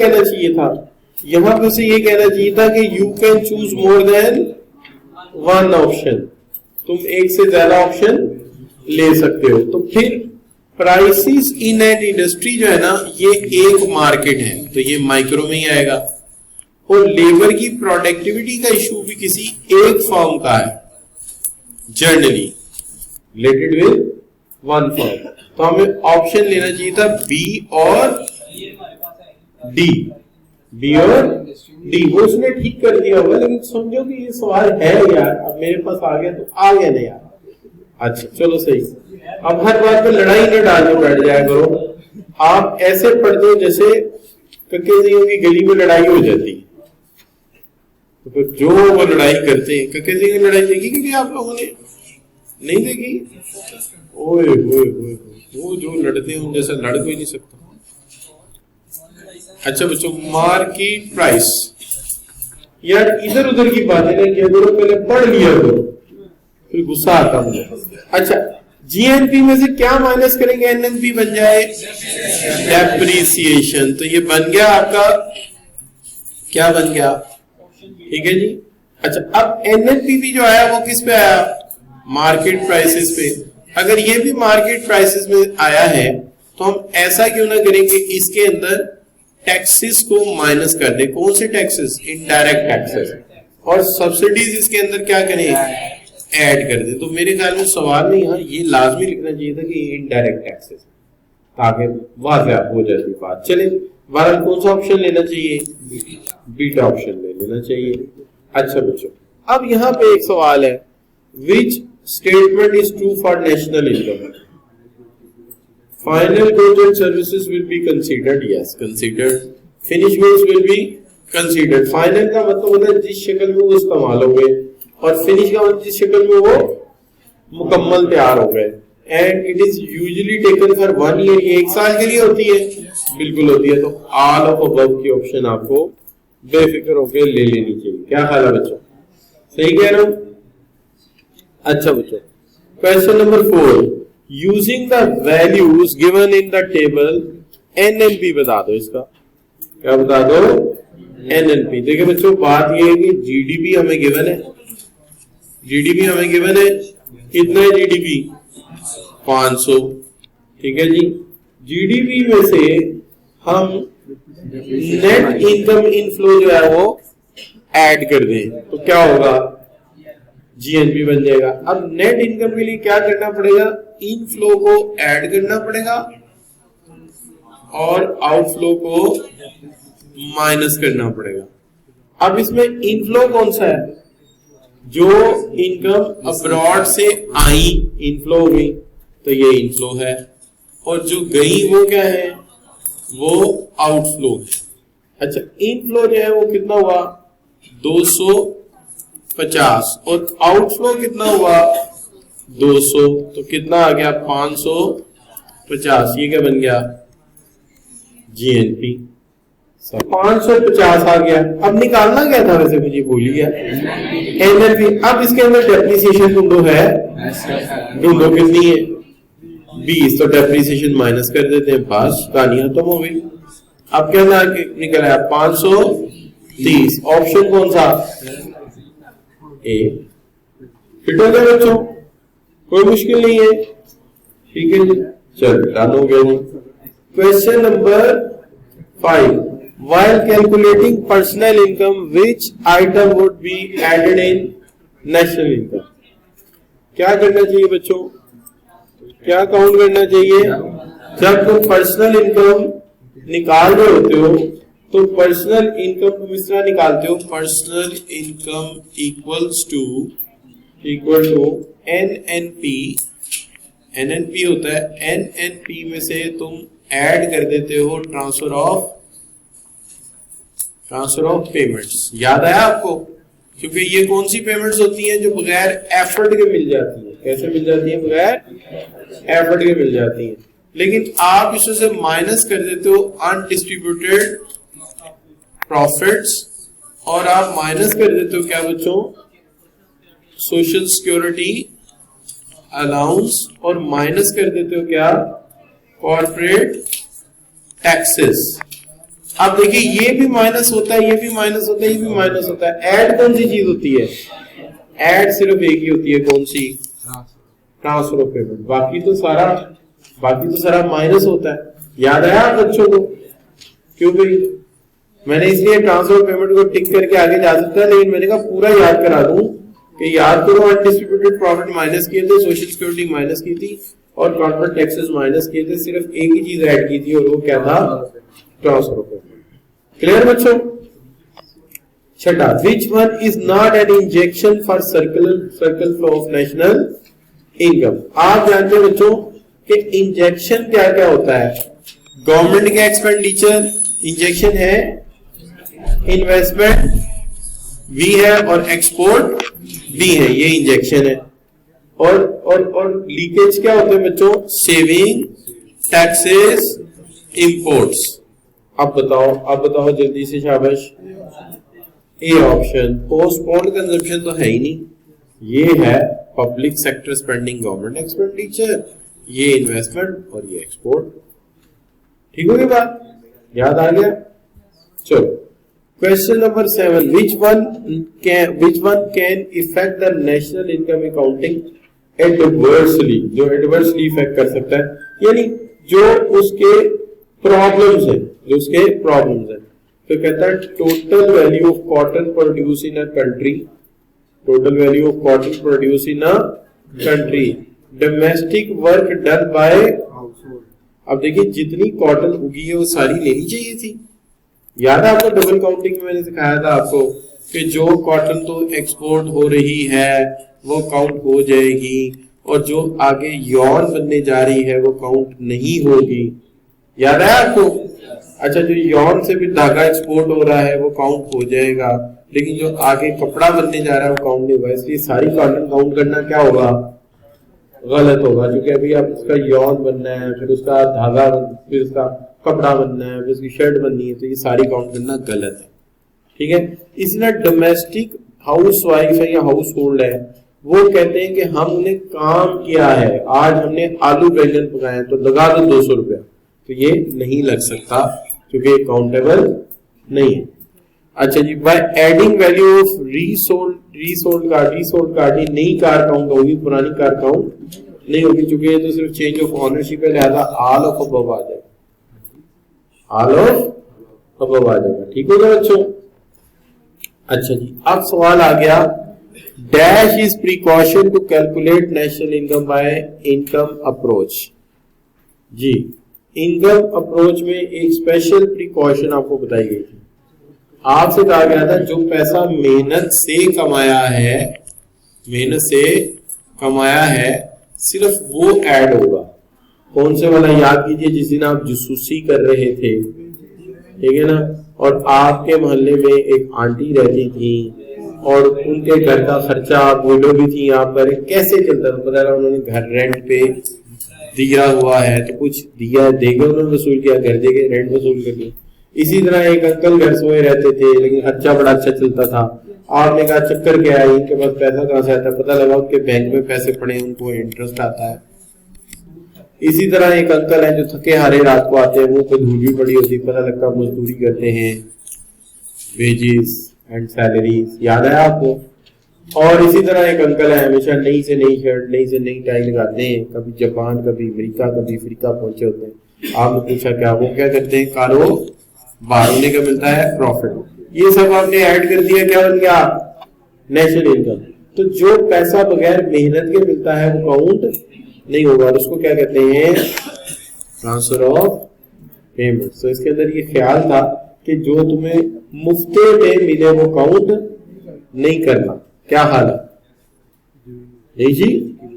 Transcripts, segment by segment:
कहना चाहिए था, यहां पे से ये कहना चाहिए था कि you can choose more than one option, तुम एक से ज्यादा ऑप्शन ले सकते हो। तो फिर प्राइसेस इन एन इंडस्ट्री जो है ना, ये एक मार्केट है, तो ये माइक्रो में ही आएगा। और लेबर की प्रोडक्टिविटी का इशू भी किसी एक फर्म का है, generally related with one firm. तो हमें ऑप्शन लेना चाहिए था बी और डी, बी और डी। वो उसने ठीक कर दिया होगा, लेकिन समझो कि ये सवाल है यार, अब मेरे पास आ गया तो आ गया नहीं यार। अच्छा चलो सही। अब हर बात पे लड़ाई न डालने बैठ जाया करो, आप ऐसे पढ़ दो जैसे ककेजियों की गली में लड़ाई हो जाती है। तो फिर जो वो लड़ाई करते हैं, ककेजी की लड़ाई देखी कभी आप लोगों ने? नहीं देखी? ओए ओए ओए, वो जो लड़ते हैं उन जैसा लड़ कोई नहीं सकता। अच्छा बच्चों, मार्केट प्राइस, यार इधर उधर की बातें नहीं किया करो, पहले पढ़ लिया करो, फिर गुस्सा आता मुझे। अच्छा, जीएनपी में से क्या माइनस करेंगे, एनएनपी बन जाए डेप्रिसिएशन। तो ये बन गया आपका, क्या बन गया? ठीक है जी। अच्छा, अब एनएनपी जो आया वो किस पे आया? मार्केट प्राइसेस पे। अगर ये भी मार्केट प्राइसेस में आया है तो हम ऐसा क्यों ना करेंगे, इसके अंदर टैक्सेस को माइनस कर दे। कौन से टैक्सेस? Indirect taxes. और सब्सिडीज इसके अंदर क्या करें? ऐड कर दे। तो मेरे ख्याल में सवाल में यहाँ ये लाजमी लिखना चाहिए था कि इनडायरेक्ट टैक्सेस, ताकि वाज़ेह हो जाती बात। चले, बहरहाल कौन सा ऑप्शन लेना चाहिए? बीटा ऑप्शन ले लेना चाहिए। अच्छा बच्चों, अब यहाँ पे एक सवाल है, which statement is true for national income? Final goods and services will be considered, yes, considered. Finished goods will be considered. Final का मतलब होता है जिस शक्ल में वो इस्तेमाल हो गए, और फिनिश का मतलब जिस शक्ल में वो मुकम्मल तैयार हो गए। And it is usually taken for 1 year, ये 1 साल के लिए होती है, बिल्कुल होती है। तो all of above की ऑप्शन आपको बेफिक्र होकर ले लेनी चाहिए। क्या ख्याल है बच्चों? सही कह रहा हूं? अच्छा बच्चों, question number 4, using the values given in the table NNP बता दो। इसका क्या बता दो? एनएनपी। देखिए बच्चों, बात ये है कि जीडीपी हमें गिवन है, जीडीपी हमें गिवन है, कितना है जीडीपी? 500। ठीक है जी। जीडीपी में से हम नेट इनकम इनफ्लो जो है वो ऐड कर दें तो क्या होगा? जीएनपी बन जाएगा। अब नेट इनकम के लिए क्या करना पड़ेगा? इनफ्लो को ऐड करना पड़ेगा और आउटफ्लो को माइनस करना पड़ेगा। अब इसमें इनफ्लो कौन सा है? जो इनकम अब्रॉड से आई, इनफ्लो हुई, तो ये इनफ्लो है। और जो गई वो क्या है? वो आउटफ्लो है। अच्छा, इनफ्लो जो है वो कितना हुआ? 250। और आउटफ्लो कितना हुआ? 200। तो कितना आ गया? 550। ये क्या बन गया? जीएनपी। 550 आ गया। अब निकालना क्या था वैसे, मुझे भूलिए। एनएनपी। अब इसके अंदर डेप्रिसिएशन ढूंढो है, ढूंढो कितनी है? 20। तो डेप्रिसिएशन माइनस कर देते हैं, बस कहानी खत्म हो गई। अब क्या निकल आया? 530। ऑप्शन कौन सा? ए। फिट हो गया बच्चों, कोई मुश्किल नहीं है। ठीक है जी, चल डन हो गया जी। Question number 5, while calculating personal income, which item would be added in national income? क्या करना चाहिए बच्चों? क्या काउंट करना चाहिए? जब तुम पर्सनल इनकम निकाल रहे होते हो तो पर्सनल इनकम तुम इस तरह निकालते हो, personal income equal to NNP. NNP होता है, एनएनपी में से तुम ऐड कर देते हो ट्रांसफर ऑफ पेमेंट्स। याद आया आपको? क्योंकि ये कौन सी पेमेंट्स होती हैं जो बगैर एफर्ट के मिल जाती हैं? कैसे मिल जाती हैं? बगैर एफर्ट के मिल जाती हैं। लेकिन आप इससे माइनस कर देते हो अनडिस्ट्रीब्यूटेड प्रॉफिट्स, और आप माइनस कर देते हो क्या बच्चों? सोशल सिक्योरिटी अलाउंस, और माइनस कर देते हो क्या? Corporate taxes. अब देखिए ये भी माइनस होता है, ये भी माइनस होता है, ये भी माइनस होता है। ऐड कौन सी चीज होती है? ऐड सिर्फ एक ही होती है, कौन सी? Transfer of payment. बाकी तो सारा माइनस होता है। याद आया आप बच्चों को? क्यों भाई? मैंने इसलिए ट्रांसफर ऑफ पेमेंट को टिक करके आगे जा सकता है, लेकिन मैंने कहा पूरा याद करा दूं कि याद करो अनडिस्ट्रीब्यूटेड प्रॉफिट माइनस किए थे, सोशल सिक्योरिटी माइनस की थी और कॉर्पोरेट टैक्सेस माइनस किए थे। सिर्फ एक ही चीज ऐड की थी और वो क्या था? Transfer of payment. क्लियर बच्चों? छठा, which one is not an injection for circle flow of national income. आप जानते हैं बच्चों कि इंजेक्शन क्या क्या होता है? गवर्नमेंट का एक्सपेंडिचर इंजेक्शन है, इन्वेस्टमेंट भी है और एक्सपोर्ट भी है, ये इंजेक्शन है। और लीकेज क्या होते हैं बच्चों? Saving, taxes, imports. अब बताओ जल्दी से, शाबाश। A option. पोस्टपोन्ड कंजम्पशन तो है ही नहीं, ये है public sector spending, government expenditure, ये इन्वेस्टमेंट और ये एक्सपोर्ट। ठीक हो गई बात? याद आ गया? चलो question number 7, which one can effect the national income accounting adversely. जो एडवर्सली इफेक्ट कर सकता है, यानी जो उसके प्रॉब्लम्स है, तो कहता है total value of cotton produce in a country, domestic work done by. अब देखिए जितनी कॉटन उगी है वो सारी लेनी चाहिए थी। याद है आपको डबल काउंटिंग में मैंने सिखाया था आपको कि जो कॉटन तो एक्सपोर्ट हो रही है वो काउंट हो जाएगी और जो आगे यॉर्न बनने जा रही है वो काउंट नहीं होगी। याद है आपको? अच्छा, जो यॉर्न से भी धागा एक्सपोर्ट हो रहा है वो काउंट हो जाएगा, लेकिन जो आगे कपड़ा बनने जा रहा है वो काउंट नहीं होगा। इसलिए सारी कॉटन काउंट करना क्या होगा? गलत होगा, क्योंकि अभी आप उसका यॉर्न बनना है, फिर उसका धागा, फिर उसका कपड़ा बनना है, फिर उसकी शर्ट बननी है, तो ये सारी काउंट करना गलत है। ठीक है? इसलिए डोमेस्टिक हाउस वाइफ है या हाउस होल्ड है, वो कहते हैं कि हमने काम किया है, आज हमने आलू बैंगन पकाए तो लगा दो 200 रुपया, तो ये नहीं लग सकता क्योंकि काउंटेबल नहीं है। अच्छा जी, by adding value of resold car, नई कार काउंट होगी, पुरानी कार काउंट नहीं होगी, क्योंकि ये तो सिर्फ चेंज ऑफ ऑनरशिप है, लिहाजा ऑल ऑफ अबव आ जाएगा, ऑल ऑफ अबव आ जाएगा। ठीक हो गया बच्चों? अच्छा जी, अब सवाल आ गया, dash is precaution to calculate national income by income approach. जी, इनकम अप्रोच में एक स्पेशल प्रिकॉशन आपको बताई गई थी। आपसे कहा गया था जो पैसा मेहनत से कमाया है सिर्फ वो ऐड होगा। कौन से वाला? याद कीजिए, जिस दिन आप जासूसी कर रहे थे, ठीक है ना, और आपके मोहल्ले में एक आंटी रहती थी और उनके घर का खर्चा बोलो भी थी, आप पर कैसे चलता था पता लगा, उन्होंने घर रेंट पे दिया हुआ है तो कुछ दिया देके उन्होंने वसूल किया, घर देके रेंट वसूल कर लिया। इसी तरह एक अंकल घर सोए रहते थे लेकिन खर्चा बड़ा अच्छा चलता था। आपने कहा चक्कर क्या है, इनके पास पैसा कहां से आता है? पता लगा उनके बैंक में पैसे पड़े, उनको इंटरेस्ट आता है। इसी तरह एक अंकल है जो थके हारे रात को आते हैं, वो कोई धूल भी पड़ी होती, पता लगता मजदूरी करते हैं, वेजेस एंड सैलरीज। याद है आपको? और इसी तरह एक अंकल है हमेशा नई से नई शर्ट, नई से नई टाई लगाते हैं, कभी जापान, कभी अमेरिका, कभी अफ्रीका पहुंचे होते हैं। आपने पूछा क्या वो क्या करते हैं? कारोबार, उन्हें क्या मिलता है? प्रॉफिट। ये सब आपने ऐड कर दिया, क्या बन गया? National income. तो जो पैसा बगैर मेहनत के मिलता है वो काउंट नहीं होगा, और उसको क्या कहते हैं? Transfer of payment. तो इसके अंदर ये ख्याल था कि जो तुम्हें मुफ्ते में मिले वो काउंट नहीं करना। क्या हाल है? नहीं जी,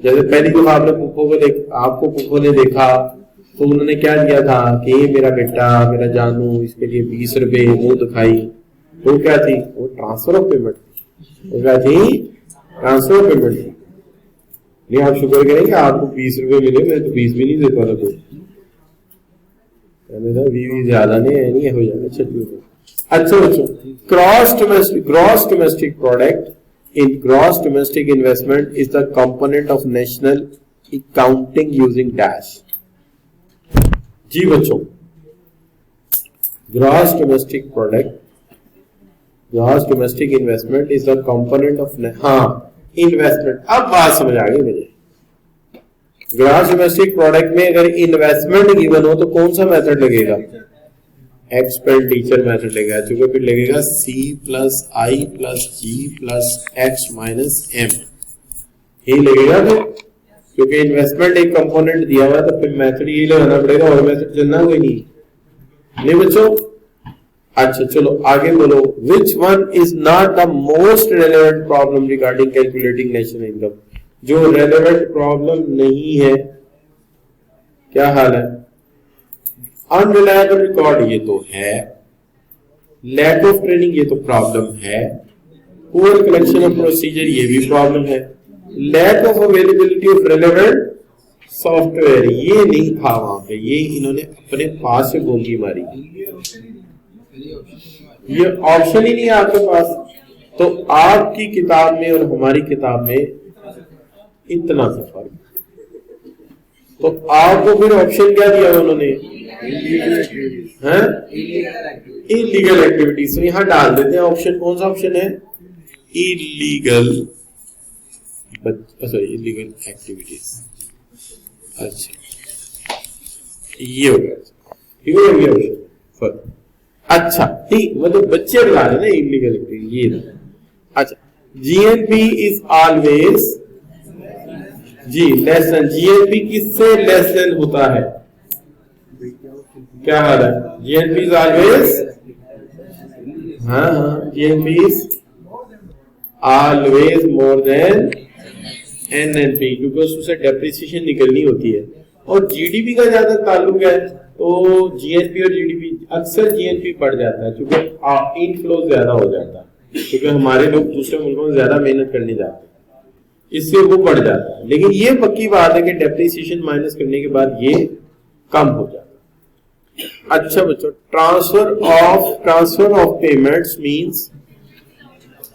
जैसे पहली दफा आपने आपको पुप्पो ने देखा तो उन्होंने क्या दिया था कि ये मेरा बेटा, मेरा जानू, इसके लिए 20 रुपए मुंह दिखाई, तो क्या थी? वो ट्रांसफर ऑफ पेमेंट थी। वो क्या थी? ट्रांसफर ऑफ पेमेंट थी। नहीं, आप शुक्र करेंगे आपको 20 रुपए मिले, मैं तो 20 भी नहीं देता था, कोई ज्यादा नहीं हो जाएगा। अच्छा बच्चों, gross domestic product in gross domestic investment is the component of national accounting using dash। जी बच्चों, gross domestic product, gross domestic investment is the component of, हाँ इन्वेस्टमेंट, अब बात समझ आ गई मुझे। ग्रॉस डोमेस्टिक प्रोडक्ट में अगर इन्वेस्टमेंट गिवन हो तो कौन सा मेथड लगेगा? एक्सपेंडिचर मेथड लगेगा, क्योंकि फिर लगेगा C plus I plus G plus X minus M, यही लगेगा फिर, क्योंकि इन्वेस्टमेंट एक कंपोनेंट दिया हुआ है तो फिर मेथड यही लगाना पड़ेगा, और मेथड चलना कोई नहीं बच्चों। अच्छा चलो आगे बोलो, which one is not the most relevant problem regarding calculating national income? जो रेलेवेंट प्रॉब्लम नहीं है, क्या हाल है? अनरिलायबल रिकॉर्ड ये तो है, लैक ऑफ ट्रेनिंग ये तो प्रॉब्लम है, पुअर कलेक्शन ऑफ प्रोसीजर ये भी प्रॉब्लम है, lack of availability of relevant software ये नहीं था वहां पे, ये इन्होंने अपने पास से गोंगी मारी, ये ऑप्शन ही नहीं है आपके पास। तो आपकी किताब में और हमारी किताब में इतना सा फर्क, तो आपको फिर ऑप्शन क्या दिया उन्होंने? Illegal activities. तो यहां डाल देते हैं ऑप्शन, कौन सा ऑप्शन है? Illegal, sorry illegal activities. अच्छा ये हो गया, ठीक है ये ऑप्शन। अच्छा ठीक, मतलब बच्चे बता रहे ना इलीगल एक्टिविटी ये। अच्छा GNP is always, G less than, GNP किससे लेस देन होता है? क्या हाल है? जीएनपी इज ऑलवेज, हाँ GNP is always more than NNP, क्योंकि उससे डेप्रिसिएशन निकलनी होती है। और जीडीपी का ज्यादा ताल्लुक है, तो जीएनपी और जीडीपी, अक्सर जीएनपी बढ़ जाता है क्योंकि इनफ्लो ज्यादा हो जाता है, क्योंकि हमारे लोग दूसरे मुल्कों में ज्यादा मेहनत करने जाते हैं, इससे वो बढ़ जाता है। लेकिन ये पक्की बात है कि डेप्रिसिएशन माइनस करने के बाद ये कम हो जाता है। अच्छा बच्चों, ट्रांसफर ऑफ पेमेंट्स मींस,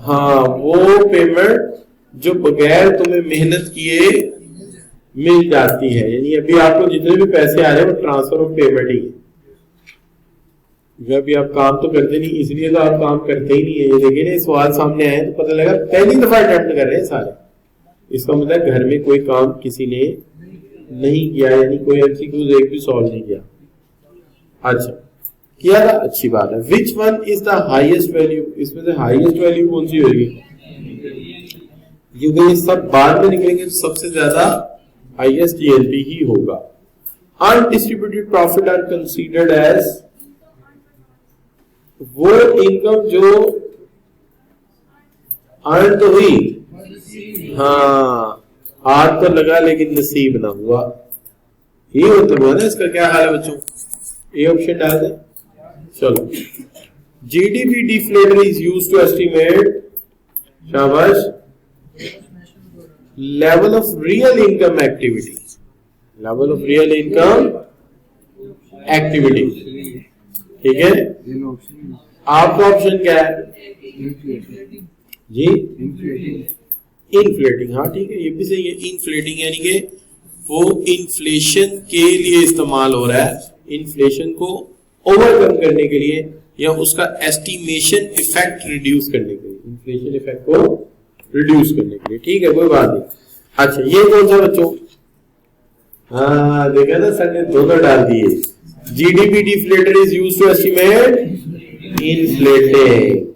हाँ वो पेमेंट जो बगैर तुम्हें मेहनत किए मिल जाती है, यानी अभी आपको जितने भी पैसे आ रहे हैं वो ट्रांसफर ऑफ पेमेंट ही है। अभी आप काम तो करते नहीं, इसलिए तो आप काम करते ही नहीं है। ये देखिए ना सवाल सामने आए तो पता लगा पहली दफा अटेम्प्ट कर रहे हैं सारे, इसका मतलब घर में कोई काम किसी ने नहीं किया, यानी कोई एमसीक्यूज एक भी सॉल्व नहीं किया। अच्छा किया था, अच्छी बात है। Which one is the highest value? इसमें से हाईएस्ट वैल्यू कौन सी होगी? क्योंकि ये सब बाद में निकलेंगे तो सबसे ज्यादा हाईएस्ट जीएनपी ही होगा। Undistributed profit are considered as वो इनकम जो अर्न तो हुई, हाँ हाथ तो लगा लेकिन नसीब ना हुआ, ये होता हुआ ना। इसका क्या हाल है बच्चों? ये ऑप्शन डाल दें। चलो, GDP deflator is used to estimate, शाबाश, level of real income activity, level of real income activity, ठीक है। आपका ऑप्शन क्या है जी? इन्फ्लेटिंग, हाँ ठीक है, ये भी सही है। इन्फ्लेटिंग यानी कि वो इन्फ्लेशन के लिए इस्तेमाल हो रहा है, इन्फ्लेशन को ओवरकम करने के लिए या उसका एस्टिमेशन इफेक्ट रिड्यूस करने के लिए, इन्फ्लेशन इफेक्ट को रिड्यूस करने के लिए, ठीक है, कोई बात नहीं। अच्छा ये कौन सा बच्चों? हाँ देखा ना सर ने दोनों डाल दिए। GDP deflator is used to estimate inflating,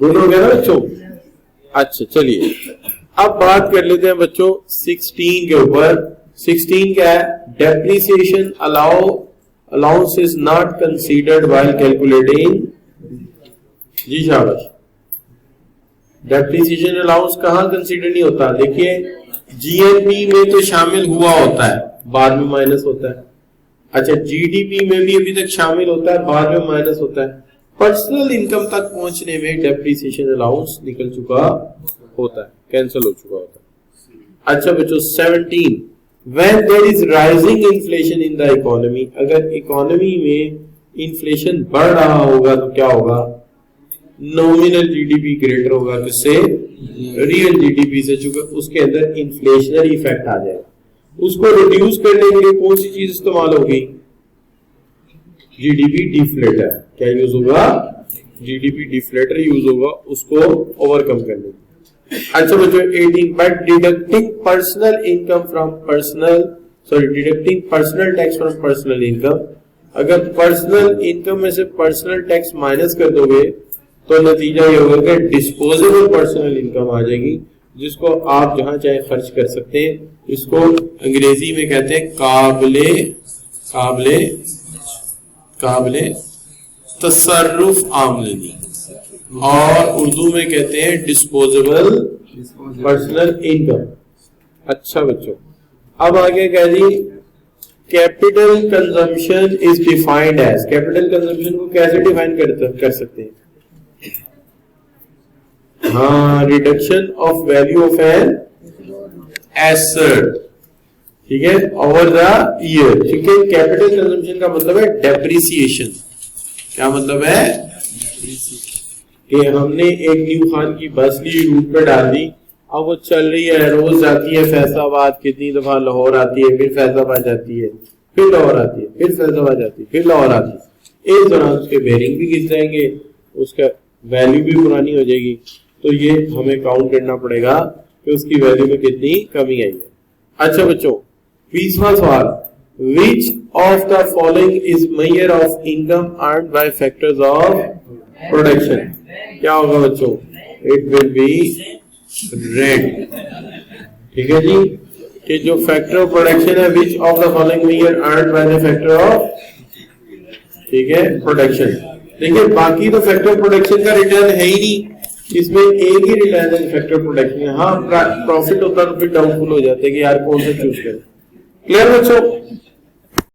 good हो गया ना बच्चों। अच्छा चलिए अब बात कर लेते हैं बच्चों 16 के ऊपर। 16 क्या है? Depreciation allowance is not considered while calculating, जी शाबाश। डेप्रिसिएशन अलाउंस कहां कंसीडर नहीं होता? देखिए जीएनपी में तो शामिल हुआ होता है, बाद में माइनस होता है। अच्छा जीडीपी में भी अभी तक शामिल होता है, बाद में माइनस होता है। पर्सनल इनकम तक पहुंचने में डेप्रिसिएशन अलाउंस निकल चुका होता है, कैंसिल हो चुका होता है। अच्छा बच्चों 17, when there is rising inflation in the economy, अगर इकोनॉमी में इन्फ्लेशन बढ़ रहा होगा तो क्या होगा? नॉमिनल जीडीपी ग्रेटर होगा किससे? रियल जीडीपी से, चूंकि उसके अंदर इन्फ्लेशनरी इफेक्ट आ जाएगा। उसको रिड्यूस करने के लिए कौन सी चीज इस्तेमाल होगी? GDP deflator. क्या यूज होगा? जीडीपी डिफ्लेटर यूज होगा उसको ओवरकम करने के। अच्छा बच्चों 18 but deducting personal income from deducting personal tax from personal income, अगर पर्सनल इनकम में से पर्सनल टैक्स माइनस कर दोगे तो नतीजा ये होगा कि डिस्पोजेबल पर्सनल इनकम आ जाएगी, जिसको आप जहां चाहे खर्च कर सकते हैं। इसको अंग्रेजी में कहते हैं काबिले तसर्रुफ आमदनी, और उर्दू में कहते हैं डिस्पोजेबल पर्सनल इनकम। अच्छा बच्चों अब आगे कह दी capital consumption is defined as, capital consumption को कैसे डिफाइन कर सकते हैं? हाँ, reduction of value of an asset, ठीक है, ओवर द ईयर। ठीक है, कैपिटल कंजम्पशन का मतलब है डेप्रिसिएशन। क्या मतलब है? कि हमने एक न्यू खान की बस ली, रूट पे डाल दी, अब वो चल रही है, रोज जाती है फैसलाबाद, कितनी दफा लाहौर आती है, फिर फैसलाबाद जाती है, फिर लाहौर आती है, फिर फैसलाबाद जाती है, फिर लाहौर आती है। इस दौरान उसके बेरिंग भी गिर जाएंगे, उसका वैल्यू भी पुरानी हो जाएगी, तो ये हमें काउंट करना पड़ेगा कि उसकी वैल्यू में कितनी कमी आई है। अच्छा बच्चों 20वां सवाल, which of the following is measure of income earned by factors of production? क्या होगा बच्चों? It will be rent. ठीक है जी, कि जो फैक्टर ऑफ प्रोडक्शन है, which of the following measure earned by the factor of, ठीक है, प्रोडक्शन। देखिए बाकी तो फैक्टर ऑफ प्रोडक्शन का रिटर्न है ही नहीं, इसमें एक ही रिटर्न है फैक्टर प्रोडक्शन है। हाँ प्रॉफिट होता तो फिर डाउटफुल हो जाता है कि यार कौन सा चूज करें। क्लियर बच्चों?